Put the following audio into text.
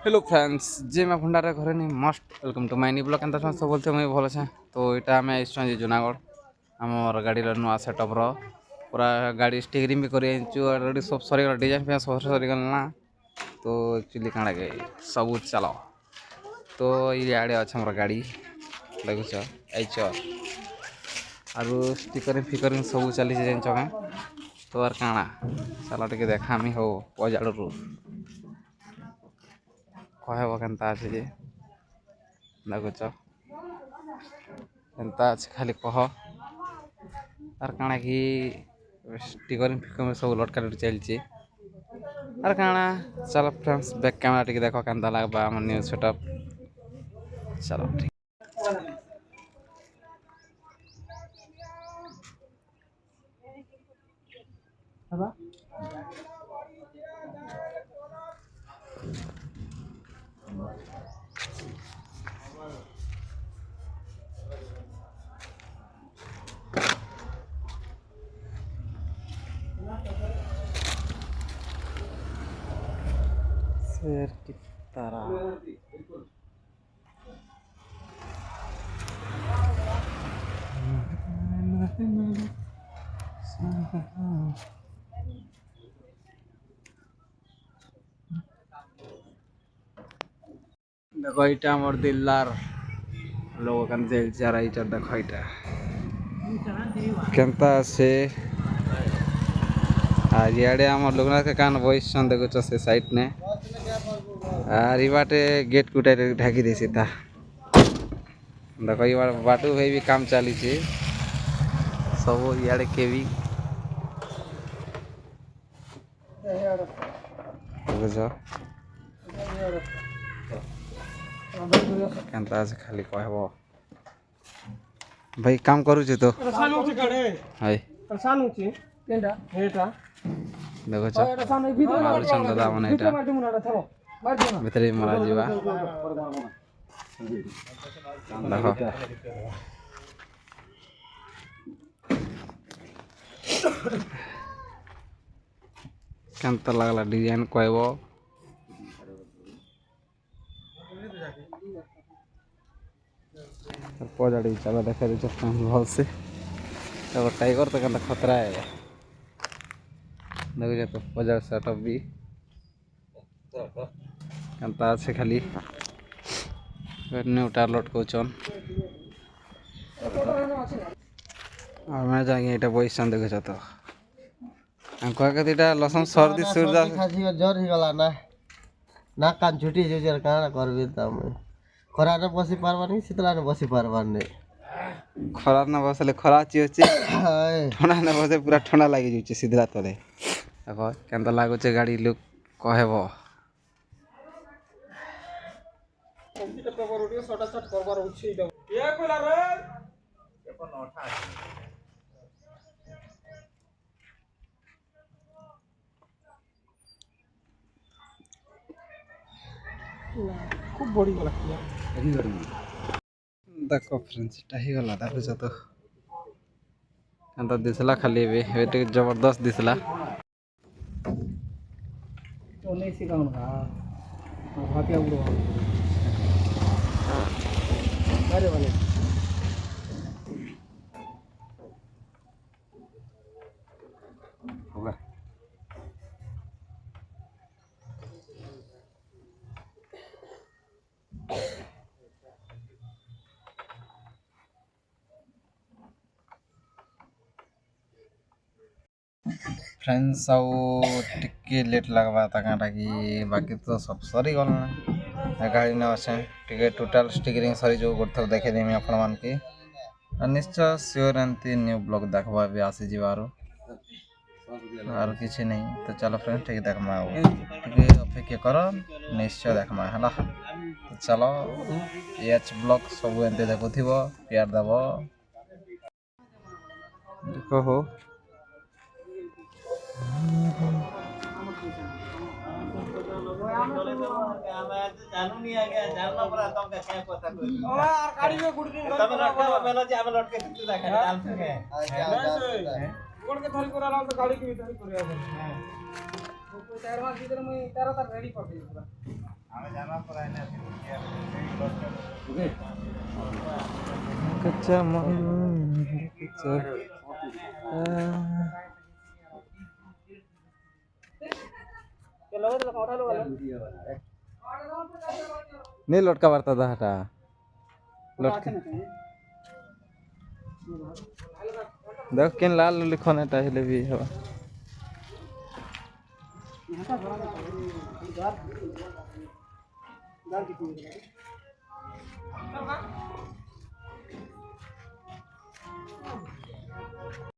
hello friends जे मैं भंडारे घरे नहीं must welcome to my new blog केनता सब बोलते मुझे भल छे तो यहाँ आम आई जूनागढ़ आमर गाड़ी नुआ सेटअप पूरा गाड़ी स्टियरिंग भी कर सब सरीगला डिजाइन पे सब सरीगला तो एक्चुअली काଣା के सब चलो तो ये आड़े अच्छे मोर गाड़ी देखुच आईच आरु स्टिकरिंग फिकरिंग सब चली जान तो आर काଣା चलो टे देखामी हो पजाड़ू कहब केन्ता अच्छे जे देखुच एंता अच्छे खाली कह आर काଣା कि स्टिकरिंग फिकरिंग सब लटका लटकी चलती आर काଣା चलो फ्रेंड्स बैक कैमरा टी देख केन्ता लगवा आम न्यू सेटअप चलो ठीक शेर की तरह देखो इटा मोर दिलदार लोग कन जेल चारा इटा देखो इटा केनता से आज याडे आमर लोगना के कान वॉइस सन देखो से साइड ने आर ई बाटे गेट कुटा ढाकी देसी था देखो ये बाटू भाई भी काम चली छे सब याडे के भी बुझो केनता से खाली कहबो भाई काम करू छे तो हाय देखो मार चंद दादा मन एटा भीतर मरा जीवा देखो केनता लागला डिजाइन कहबो पजाड़ी चलो देखा दे भल से तो टाइगर तो कहता खतरा है देखो तो पजाड़ सेटअप भी कहता अच्छे खाली उठार लटकाउन और मैं जाएंगे ये बस देखो तो कह के लसन सर्दी सुरदा जर ही गला ना ना कान छुटी जो काना करबी त खरा न बसी पारबानी शीतला न बसी पारबानी खरा न बसले खरा ची होचे ठंडा न बसे पूरा ठंडा लागी जुचे सीधा तले देखो केनता लागुचे गाड़ी लुक कहबो खूब बड़ी गला देखो फ्रेंड्स एटा ही गला देखुछ तो केनता दिसला खाली एटे जबरदस्त दिसला तो नहीं सिकाउन का भातिया उड़ो अरे वाले होगा फ्रेंड्स आउ टिके लेट लगवा काटा कि बाकी तो सब सरी गल गाड़ी न अच्छे टिके टोटाल स्टिकरिंग सरी जो गोटे देखे देमी आपण मान के निश्चय सियोर एमती न्यू ब्लॉग देखवा भी आसी जीवारो और किसी नहीं तो चलो फ्रेंड्स ठीक देखमा टिके अपेक्षा कर निश्चय देखमा है तो चलो एच ब्लॉग सब एमती देखुथिबो प्यार देबो देखो हो जानू नहीं आ गया जानना पड़ा तब का क्या पता कोई यार गाड़ी में गुड़ दिन तब लटका मेला जे हम लटके तू देखा डाल सके गुड़ के थोड़ी कोरा लाल तो गाड़ी के भीतर ही कोरिया है ଆମେ ଜାନା ପରା ଏନେ कच्चा मन कच्चा नहीं लटका बारता था हटा लटका देख किन लाल लिखने टाइले भी है